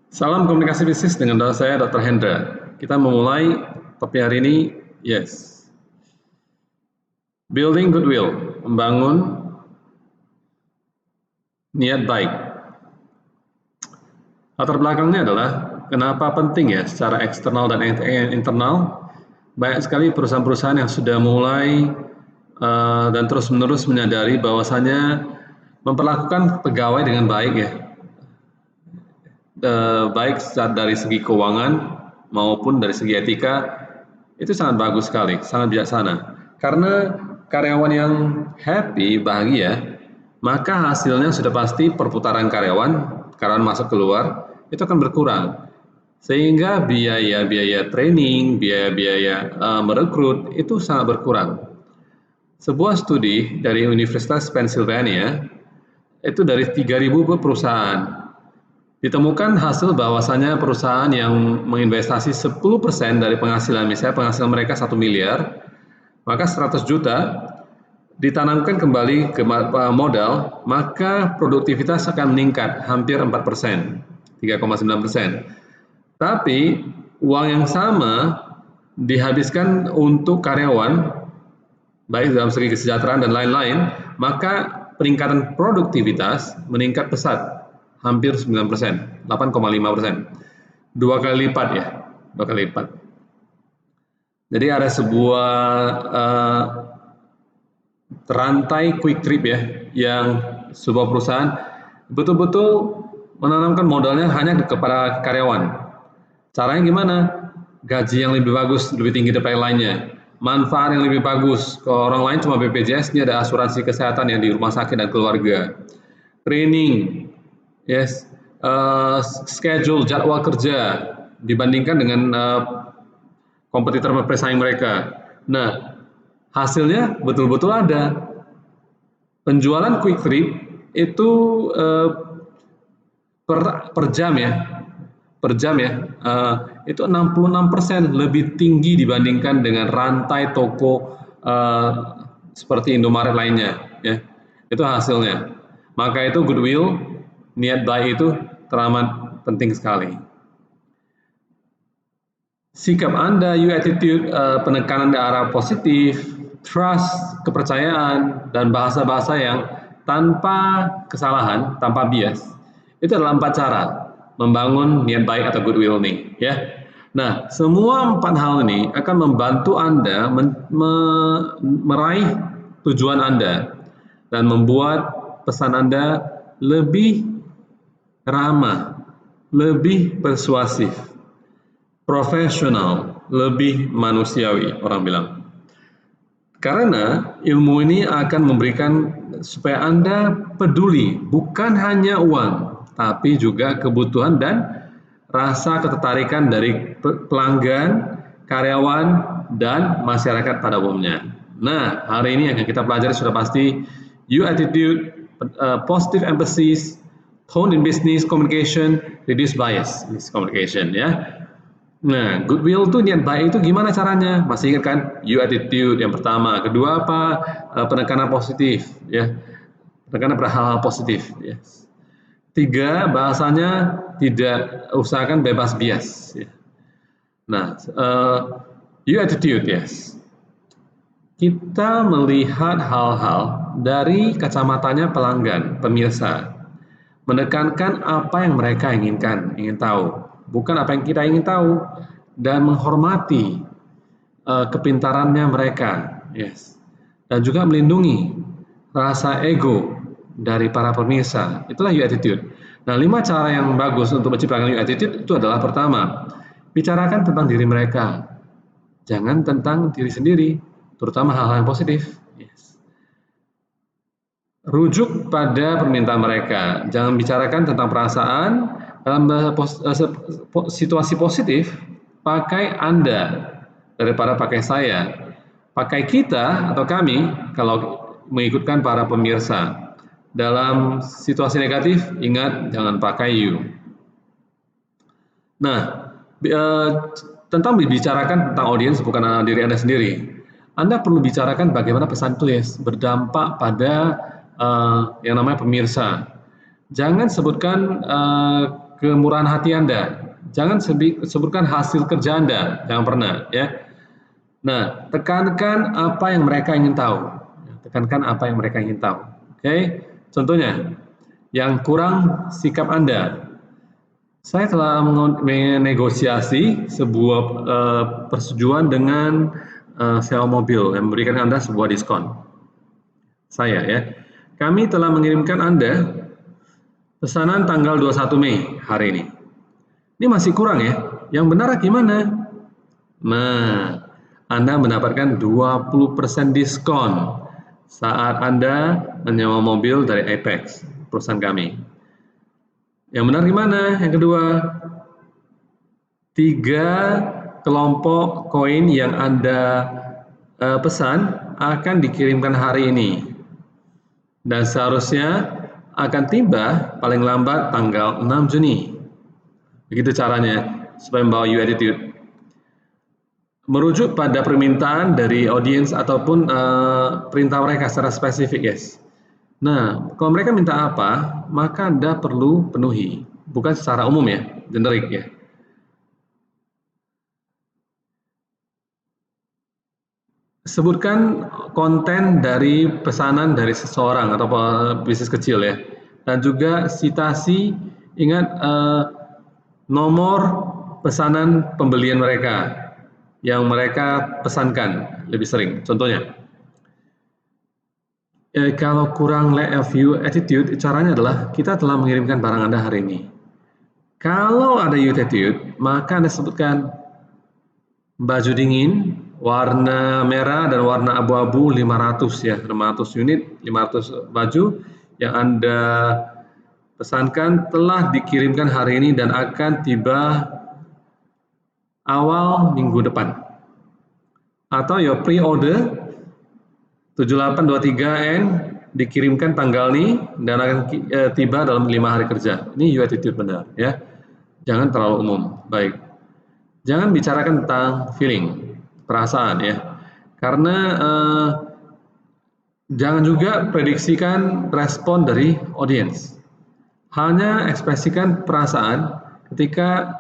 Salam komunikasi bisnis dengan saya Dr. Hendra. Kita memulai topik hari ini, yes. Building goodwill, membangun niat baik. Latar belakangnya adalah kenapa penting ya secara eksternal dan internal. Banyak sekali perusahaan-perusahaan yang sudah mulai dan terus-menerus menyadari bahwasanya memperlakukan pegawai dengan baik ya, baik dari segi keuangan maupun dari segi etika itu sangat bagus sekali, sangat bijaksana. Karena karyawan yang happy, bahagia, maka hasilnya sudah pasti perputaran karyawan masuk keluar itu akan berkurang. Sehingga biaya-biaya training, biaya-biaya merekrut itu sangat berkurang. Sebuah studi dari Universitas Pennsylvania itu dari 3.000 perusahaan ditemukan hasil bahwasanya perusahaan yang menginvestasi 10% dari penghasilan, misalnya penghasilan mereka 1 miliar, maka 100 juta ditanamkan kembali ke modal, maka produktivitas akan meningkat hampir 4%, 3,9%. Tapi uang yang sama dihabiskan untuk karyawan, baik dalam segi kesejahteraan dan lain-lain, maka peningkatan produktivitas meningkat pesat, hampir 9%, 8,5%. 2 kali lipat ya, 2 kali lipat. Jadi ada sebuah rantai quick trip ya, yang sebuah perusahaan betul-betul menanamkan modalnya hanya kepada karyawan. Caranya gimana? Gaji yang lebih bagus, lebih tinggi daripada yang lainnya. Manfaat yang lebih bagus. Kalau orang lain cuma BPJS, ini ada asuransi kesehatan yang di rumah sakit dan keluarga. Training, yes, schedule, jadwal kerja dibandingkan dengan kompetitor pesaing mereka. Nah, hasilnya betul-betul ada. Penjualan quick trip itu per jam ya, itu 66% lebih tinggi dibandingkan dengan rantai toko seperti Indomaret lainnya ya. Itu hasilnya. Maka itu goodwill, niat baik itu teramat penting sekali. Sikap Anda, your attitude, penekanan ke arah positif, trust, kepercayaan, dan bahasa-bahasa yang tanpa kesalahan, tanpa bias, itu adalah 4 cara membangun niat baik atau goodwill nih, ya. Nah, semua 4 hal ini akan membantu Anda meraih tujuan Anda dan membuat pesan Anda lebih ramah, lebih persuasif, profesional, lebih manusiawi, orang bilang. Karena ilmu ini akan memberikan supaya Anda peduli, bukan hanya uang, tapi juga kebutuhan dan rasa ketertarikan dari pelanggan, karyawan, dan masyarakat pada umumnya. Nah, hari ini yang kita pelajari sudah pasti your attitude, positive emphasis, tone in business communication, reduce bias miscommunication ya. Nah, goodwill tuh niat baik itu gimana caranya? Masih ingat kan? You attitude yang pertama, kedua apa? Penekanan positif, ya. Penekanan pada hal-hal positif, ya. 3, bahasanya tidak usahakan bebas bias. Ya. Nah, you attitude, yes. Kita melihat hal-hal dari kacamatanya pelanggan, pemirsa. Menekankan apa yang mereka inginkan, ingin tahu, bukan apa yang kita ingin tahu, dan menghormati kepintarannya mereka, yes, dan juga melindungi rasa ego dari para pemirsa. Itulah you attitude. Nah, 5 cara yang bagus untuk menciptakan you attitude itu adalah pertama, bicarakan tentang diri mereka, jangan tentang diri sendiri, terutama hal-hal yang positif. Rujuk pada permintaan mereka, jangan bicarakan tentang perasaan. Dalam situasi positif, pakai Anda daripada pakai saya, pakai kita atau kami kalau mengikutkan para pemirsa. Dalam situasi negatif, ingat jangan pakai you. Nah, tentang dibicarakan tentang audiens bukan diri Anda sendiri. Anda perlu bicarakan bagaimana pesan itu ya berdampak pada yang namanya pemirsa. Jangan sebutkan kemurahan hati Anda. Jangan sebutkan hasil kerja Anda, jangan pernah ya. Nah, tekankan apa yang mereka ingin tahu. Tekankan apa yang mereka ingin tahu. Oke, contohnya, yang kurang sikap Anda. Saya telah menegosiasi sebuah persetujuan dengan sewa mobil yang memberikan Anda sebuah diskon. Saya ya, kami telah mengirimkan Anda pesanan tanggal 21 Mei hari ini. Ini masih kurang ya. Yang benar gimana? Nah, Anda mendapatkan 20% diskon saat Anda menyewa mobil dari Apex, perusahaan kami. Yang benar gimana? Yang kedua, 3 kelompok koin yang Anda pesan akan dikirimkan hari ini. Dan seharusnya akan tiba paling lambat tanggal 6 Juni. Begitu caranya supaya membawa You Attitude. Merujuk pada permintaan dari audiens ataupun perintah mereka secara spesifik, guys. Nah, kalau mereka minta apa, maka Anda perlu penuhi, bukan secara umum ya, generik ya. Sebutkan konten dari pesanan dari seseorang atau bisnis kecil ya, dan juga citasi, ingat nomor pesanan pembelian mereka yang mereka pesankan lebih sering. Contohnya, kalau kurang lack of you attitude, caranya adalah kita telah mengirimkan barang Anda hari ini. Kalau ada you attitude, maka Anda sebutkan baju dingin, warna merah dan warna abu-abu 500 ya, 500 unit, 500 baju yang Anda pesankan telah dikirimkan hari ini dan akan tiba awal minggu depan. Atau your pre-order 7823N dikirimkan tanggal ini dan akan tiba dalam 5 hari kerja. Ini you attitude benar ya. Jangan terlalu umum. Baik. Jangan bicarakan tentang feeling, perasaan ya. Karena jangan juga prediksikan respon dari audiens. Hanya ekspresikan perasaan ketika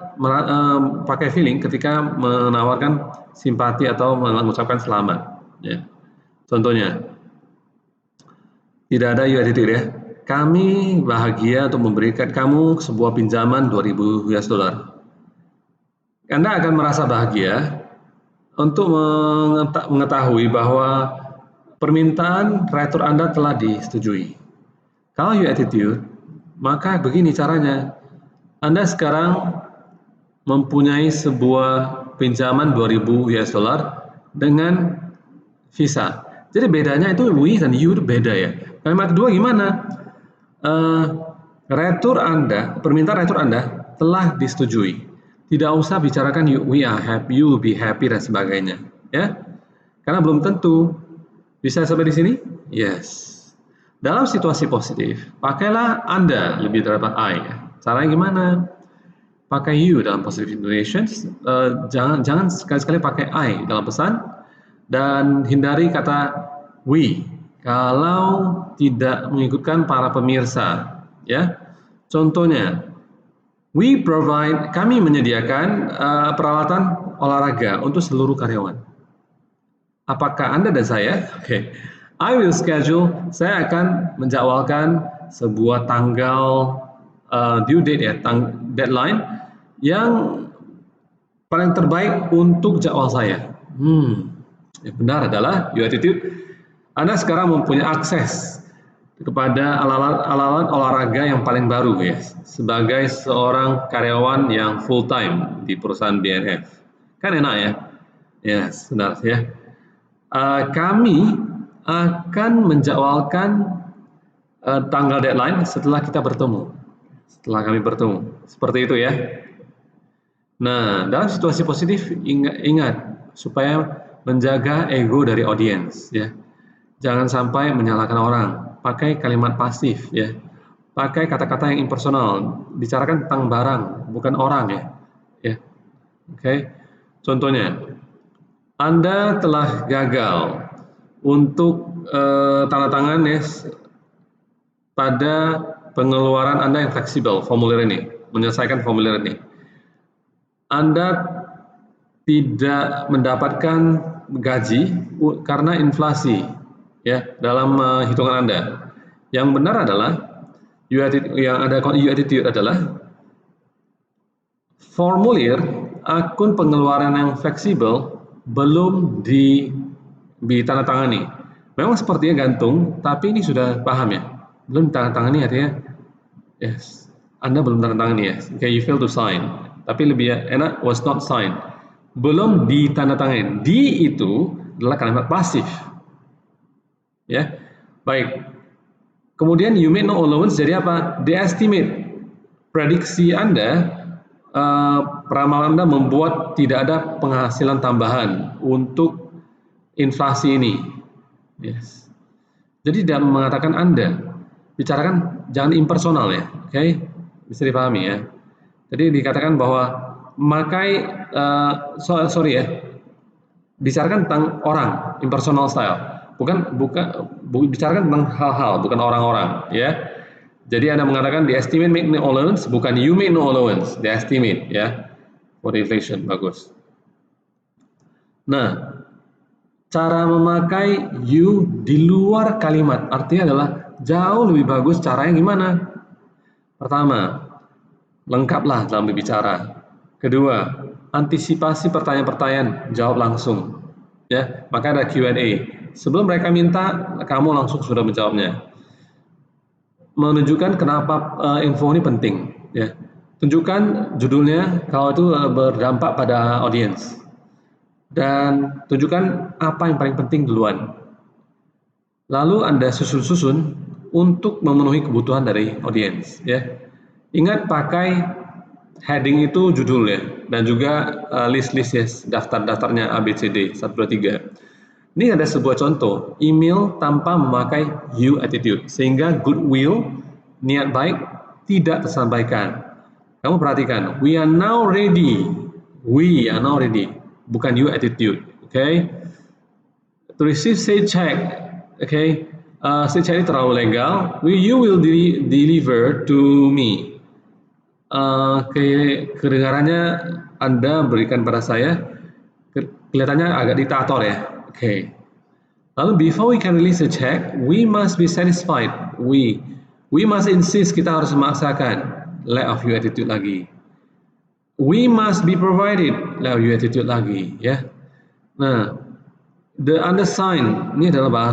pakai feeling ketika menawarkan simpati atau mengucapkan selamat ya. Contohnya, tidak ada you attitude ya. Kami bahagia untuk memberikan kamu sebuah pinjaman 2.000 US dollar. Anda akan merasa bahagia untuk mengetahui bahwa permintaan retur Anda telah disetujui. Kalau you attitude, maka begini caranya. Anda sekarang mempunyai sebuah pinjaman 2.000 US dollar dengan Visa. Jadi bedanya itu we dan you itu beda ya. Kalimat kedua gimana? Retur Anda, permintaan retur Anda telah disetujui. Tidak usah bicarakan we are happy, you will be happy dan sebagainya, ya. Karena belum tentu. Bisa sampai di sini? Yes. Dalam situasi positif, pakailah Anda lebih daripada I. Caranya gimana? Pakai you dalam positive situations. Jangan sekali-sekali pakai I dalam pesan. Dan hindari kata we kalau tidak mengikutkan para pemirsa ya. Contohnya, kami menyediakan peralatan olahraga untuk seluruh karyawan. Apakah Anda dan saya? Oke. I will schedule, saya akan menjadwalkan sebuah tanggal due date ya, deadline yang paling terbaik untuk jadwal saya. Yang benar adalah your attitude. Anda sekarang mempunyai akses kepada alat-alat olahraga yang paling baru ya, sebagai seorang karyawan yang full time di perusahaan BNF. Kan enak ya? Ya, benar ya. Kami akan menjadwalkan tanggal deadline setelah kita bertemu. Setelah kami bertemu. Seperti itu ya. Nah, dalam situasi positif ingat supaya menjaga ego dari audiens ya. Jangan sampai menyalahkan orang. Pakai kalimat pasif ya. Pakai kata-kata yang impersonal. Bicarakan tentang barang, bukan orang ya. Ya. Oke. Contohnya, Anda telah gagal untuk tanda tangan ya pada pengeluaran Anda yang fleksibel, formulir ini. menyelesaikan formulir ini. Anda tidak mendapatkan gaji karena inflasi ya dalam hitungan Anda. Yang benar adalah yang ada U attitude adalah formulir akun pengeluaran yang fleksibel belum ditandatangani. Memang sepertinya gantung, tapi ini sudah paham ya. Belum ditandatangani artinya yes, Anda belum tandatangani ya. Okay, you fail to sign. Tapi lebih enak was not signed. Belum ditandatangani. Di itu adalah kalimat pasif. Ya. Baik. Kemudian you made no allowance jadi apa? The estimate. Prediksi Anda, peramal Anda membuat tidak ada penghasilan tambahan untuk inflasi ini. Yes. Jadi tidak mengatakan Anda, bicarakan jangan impersonal ya, oke? Okay? Bisa dipahami ya. Jadi dikatakan bahwa memakai, sorry ya, bicarakan tentang orang, impersonal style. Bukan bicarakan tentang hal-hal, bukan orang-orang, ya. Jadi Anda mengatakan the estimate make no allowance, bukan you make no allowance, the estimate, ya. For inflation, bagus. Nah, cara memakai you di luar kalimat, artinya adalah jauh lebih bagus caranya gimana? Pertama, lengkaplah dalam berbicara. Kedua, antisipasi pertanyaan-pertanyaan, jawab langsung. Ya, maka ada Q&A. Sebelum mereka minta, kamu langsung sudah menjawabnya. Menunjukkan kenapa info ini penting. Ya, tunjukkan judulnya kalau itu berdampak pada audiens. Dan tunjukkan apa yang paling penting duluan. Lalu Anda susun-susun untuk memenuhi kebutuhan dari audiens. Ya, ingat pakai heading itu judul ya, dan juga list-list ya, daftar-daftarnya ABCD 1, 2, 3. Ini ada sebuah contoh email tanpa memakai you attitude, sehingga goodwill, niat baik tidak tersampaikan. Kamu perhatikan, we are now ready, bukan you attitude, okay? To receive say check, okay? Say check ini terlalu legal. You will deliver to me. Kedengarannya Anda berikan pada saya, kelihatannya agak diktator ya. Okay. Lalu before we can release a check, we must be satisfied. We must insist, kita harus memaksakan. Lack of you attitude lagi. We must be provided. Lack of you attitude lagi, ya. Nah, the undersigned ini adalah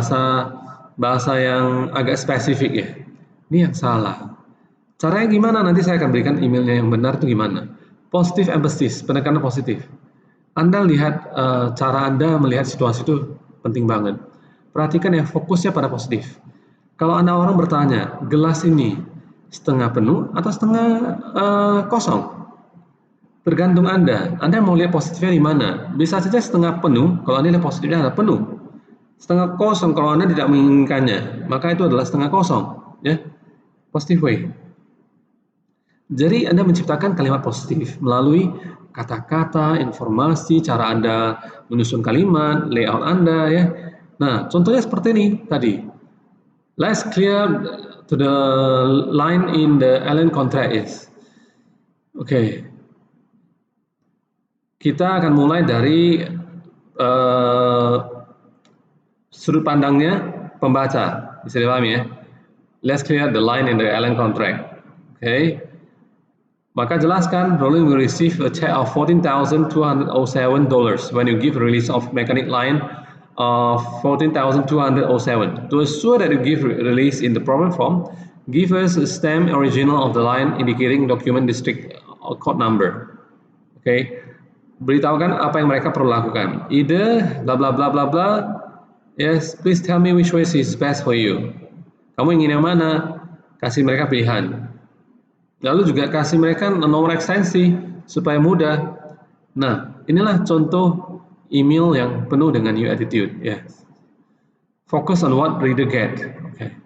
bahasa yang agak spesifik ya. Ini yang salah. Caranya gimana? Nanti saya akan berikan emailnya yang benar itu gimana. Positive emphasis, penekanan positif. Anda lihat cara Anda melihat situasi itu penting banget. Perhatikan ya, fokusnya pada positif. Kalau Anda orang bertanya, gelas ini setengah penuh atau setengah kosong? Tergantung Anda. Anda mau lihat positifnya di mana? Bisa saja setengah penuh, kalau Anda lihat positifnya adalah penuh. Setengah kosong kalau Anda tidak menginginkannya, maka itu adalah setengah kosong. Ya, positive way. Jadi Anda menciptakan kalimat positif melalui kata-kata, informasi, cara Anda menyusun kalimat, layout Anda ya. Nah, contohnya seperti ini tadi. Let's clear to the line in the Allen contract is. Oke. Kita akan mulai dari sudut pandangnya pembaca. Bisa dipahami ya. Let's clear the line in the Allen contract. Okay. Maka jelaskan, Rowling will receive a check of $14,207 when you give release of mechanic line of $14,207. To assure that you give release in the proper form, give us a stamp original of the line indicating document district code number. Okay. Beritahukan apa yang mereka perlu lakukan. Either bla bla bla bla bla. Yes, please tell me which way is best for you. Kamu ingin yang mana? Kasih mereka pilihan. Lalu juga kasih mereka nomor ekstensi supaya mudah. Nah, inilah contoh email yang penuh dengan you attitude. Ya. Focus on what reader get. Okay.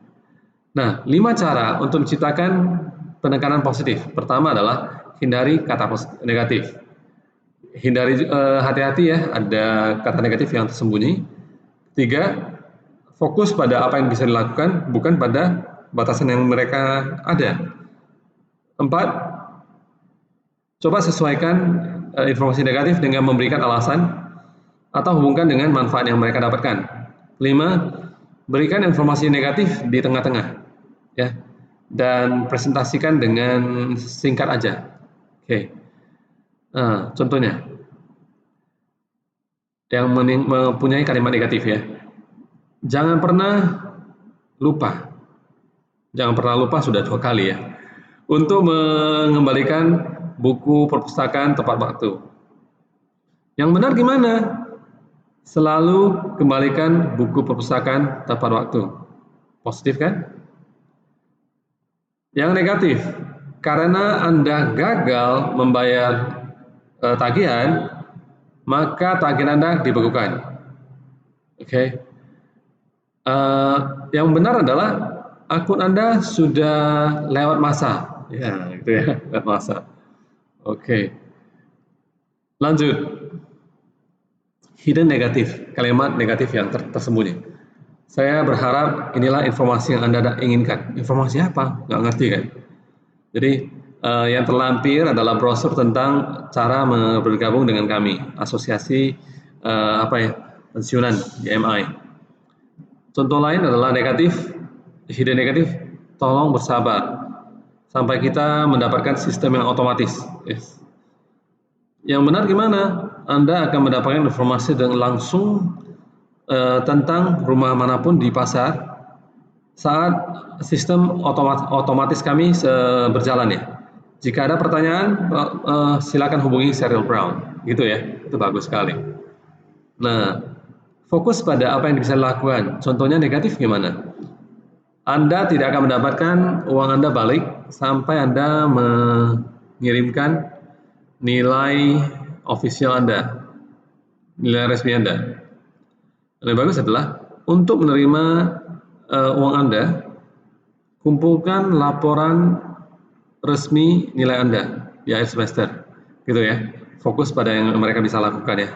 Nah, 5 cara untuk menciptakan penekanan positif. Pertama adalah hindari kata negatif. Hindari, hati-hati ya, ada kata negatif yang tersembunyi. 3, fokus pada apa yang bisa dilakukan, bukan pada batasan yang mereka ada. 4, Coba sesuaikan informasi negatif dengan memberikan alasan atau hubungkan dengan manfaat yang mereka dapatkan. 5. Berikan informasi negatif di tengah-tengah, ya, dan presentasikan dengan singkat aja. Oke. Contohnya, yang mempunyai kalimat negatif ya. Jangan pernah lupa. Jangan pernah lupa sudah 2 kali ya. Untuk mengembalikan buku perpustakaan tepat waktu. Yang benar gimana? Selalu kembalikan buku perpustakaan tepat waktu. Positif kan? Yang negatif, karena Anda gagal membayar tagihan, maka tagihan Anda dibekukan. Oke. Yang benar adalah akun Anda sudah lewat masa. Ya, gitu ya, lewat masa. Oke. Lanjut. Hidden negatif, kalimat negatif yang tersembunyi. Saya berharap inilah informasi yang Anda inginkan. Informasi apa? Nggak ngerti kan? Jadi yang terlampir adalah brosur tentang cara bergabung dengan kami, asosiasi pensiunan GMI. Contoh lain adalah negatif, hidden negatif, tolong bersabar sampai kita mendapatkan sistem yang otomatis. Yes. Yang benar gimana? Anda akan mendapatkan informasi dengan langsung tentang rumah manapun di pasar saat sistem otomatis kami berjalan ya. Jika ada pertanyaan, silakan hubungi Sheryl Brown. Gitu ya, itu bagus sekali. Nah, fokus pada apa yang bisa dilakukan. Contohnya negatif gimana? Anda tidak akan mendapatkan uang Anda balik sampai Anda mengirimkan nilai official Anda, nilai resmi Anda. Lebih bagus adalah untuk menerima uang Anda, kumpulkan laporan resmi nilai Anda di akhir semester, gitu ya. Fokus pada yang mereka bisa lakukan ya.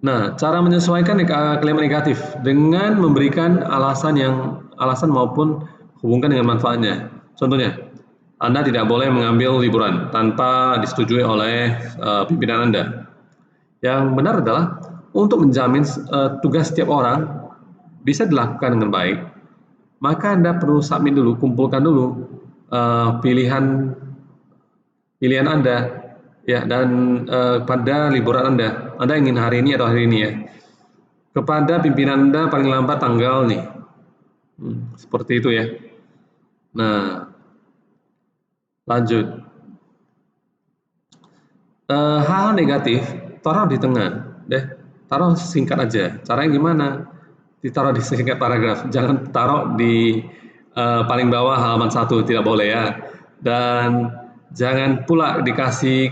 Nah, cara menyesuaikan kalimat negatif dengan memberikan alasan maupun hubungkan dengan manfaatnya. Contohnya, Anda tidak boleh mengambil liburan tanpa disetujui oleh pimpinan Anda. Yang benar adalah untuk menjamin tugas setiap orang bisa dilakukan dengan baik, maka Anda perlu submit dulu, kumpulkan dulu pilihan Anda ya, dan pada liburan Anda ingin hari ini atau hari ini ya, kepada pimpinan Anda paling lambat tanggal nih, seperti itu ya. Nah, lanjut. Hal negatif taruh di tengah deh, taruh singkat aja. Caranya gimana? Ditaruh di singkat paragraf, jangan taruh di paling bawah halaman 1, tidak boleh ya. Dan jangan pula dikasih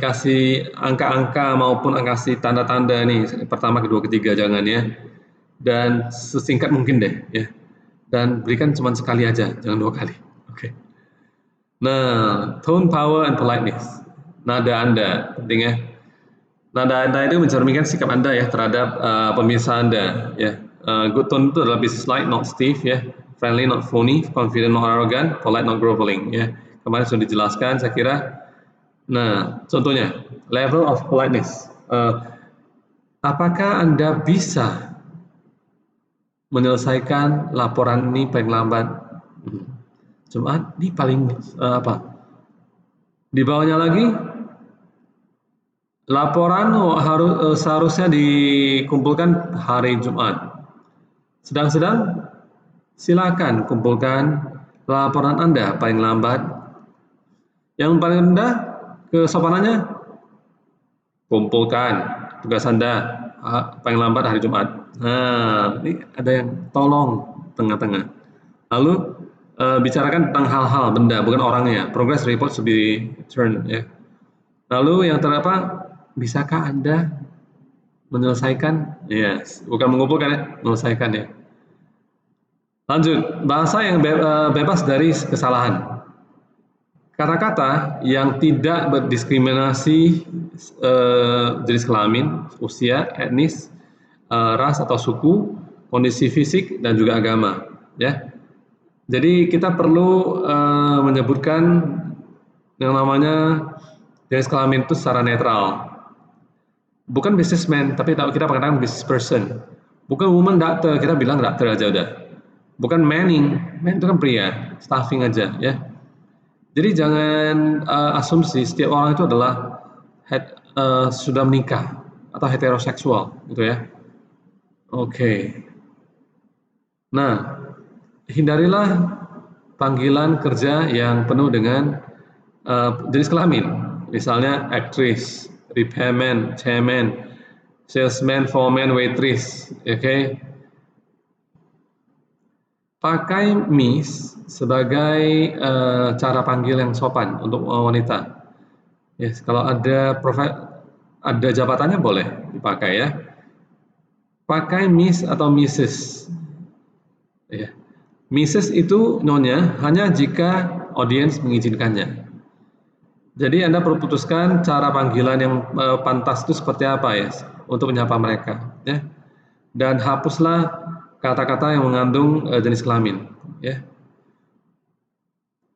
angka-angka maupun kasih tanda-tanda nih, pertama, kedua, ketiga, jangan ya. Dan sesingkat mungkin deh ya. Dan berikan cuma sekali aja, jangan 2 kali. Oke. Nah, tone, power, and politeness. Nada Anda, penting ya. Nada Anda itu mencerminkan sikap Anda ya terhadap pemirsa Anda ya. Good tone itu adalah business-like, not stiff ya. Friendly, not phony. Confident, not arrogant. Polite, not groveling ya. Kemarin sudah dijelaskan saya kira. Nah, contohnya level of politeness. Apakah Anda bisa menyelesaikan laporan ini paling lambat Jumat? Ini paling di bawahnya lagi, laporan seharusnya dikumpulkan hari Jumat. Sedang silakan kumpulkan laporan Anda paling lambat. Yang paling rendah kesopanannya, kumpulkan tugas Anda paling lambat hari Jumat. Nah, ini ada yang tolong tengah-tengah. Lalu bicarakan tentang hal-hal, benda, bukan orangnya. Progress report should be turned ya. Lalu yang terdapat, bisakah Anda menyelesaikan? Yes, bukan mengumpulkan ya, menyelesaikan ya. Lanjut, bahasa yang bebas dari kesalahan. Kata-kata yang tidak berdiskriminasi jenis kelamin, usia, etnis, ras atau suku, kondisi fisik, dan juga agama. Ya. Jadi kita perlu menyebutkan yang namanya jenis kelamin itu secara netral. Bukan businessman, tapi kita katakan business person. Bukan woman doctor, kita bilang doctor aja udah. Bukan manning, man itu kan pria, staffing aja ya. Jadi jangan asumsi setiap orang itu adalah sudah menikah atau heteroseksual gitu ya. Oke. Nah, hindarilah panggilan kerja yang penuh dengan jenis kelamin. Misalnya aktris, repairman, chairman, salesman, foreman, waitress, oke. Pakai Miss sebagai cara panggil yang sopan untuk wanita. Yes, kalau ada jabatannya boleh dipakai ya. Pakai Miss atau Mrs. Ya. Mrs itu nyonya hanya jika audiens mengizinkannya. Jadi Anda perlu putuskan cara panggilan yang pantas itu seperti apa ya untuk menyapa mereka ya. Dan hapuslah kata-kata yang mengandung jenis kelamin ya.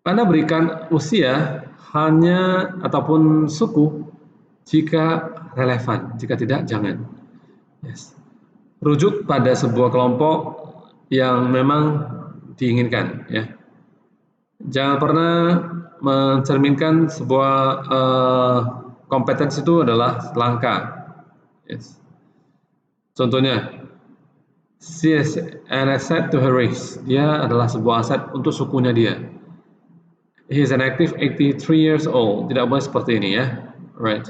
Anda berikan usia hanya ataupun suku jika relevan, jika tidak jangan. Yes. Rujuk pada sebuah kelompok yang memang diinginkan ya. Jangan pernah mencerminkan sebuah kompetensi itu adalah langka. Yes. Contohnya, she is an asset to her race. Dia adalah sebuah aset untuk sukunya dia. He is an active 83 years old. Tidak boleh seperti ini ya. Right.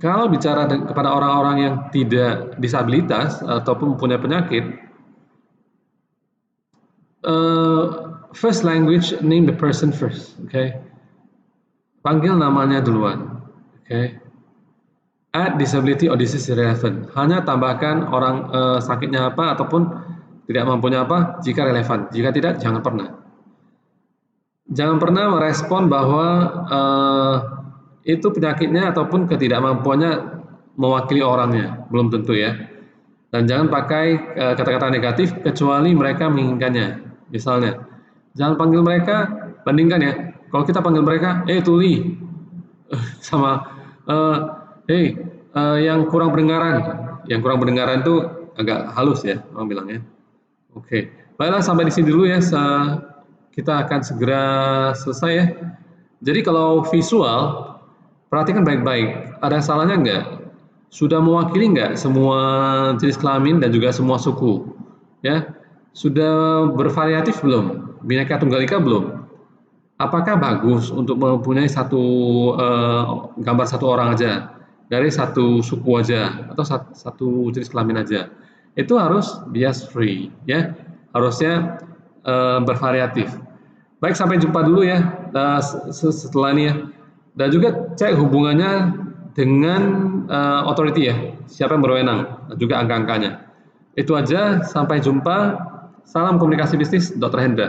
Kalau bicara kepada orang-orang yang tidak disabilitas ataupun punya penyakit, first language, name the person first, okay? Panggil namanya duluan, okay? Add disability or disease relevant. Hanya tambahkan orang sakitnya apa ataupun tidak mampunya apa jika relevan. Jika tidak, jangan pernah. Jangan pernah merespon bahwa itu penyakitnya ataupun ketidakmampuannya mewakili orangnya, belum tentu ya. Dan jangan pakai kata-kata negatif kecuali mereka menginginkannya. Misalnya, jangan panggil mereka, bandingkan ya. Kalau kita panggil mereka, Tuli, sama yang kurang pendengaran. Yang kurang pendengaran itu agak halus ya, orang bilangnya. Oke, baiklah sampai di sini dulu ya. Kita akan segera selesai ya. Jadi kalau visual, perhatikan baik-baik. Ada salahnya nggak? Sudah mewakili nggak semua jenis kelamin dan juga semua suku? Ya, sudah bervariatif belum? Bhinneka Tunggal Ika belum? Apakah bagus untuk mempunyai gambar satu orang aja, dari satu suku aja, atau satu jenis kelamin aja? Itu harus bias free, ya. Harusnya bervariatif. Baik, sampai jumpa dulu ya setelah ini ya. Dan juga cek hubungannya dengan authority ya, siapa yang berwenang, dan juga angka-angkanya. Itu aja, sampai jumpa. Salam komunikasi bisnis, Dr. Hendra.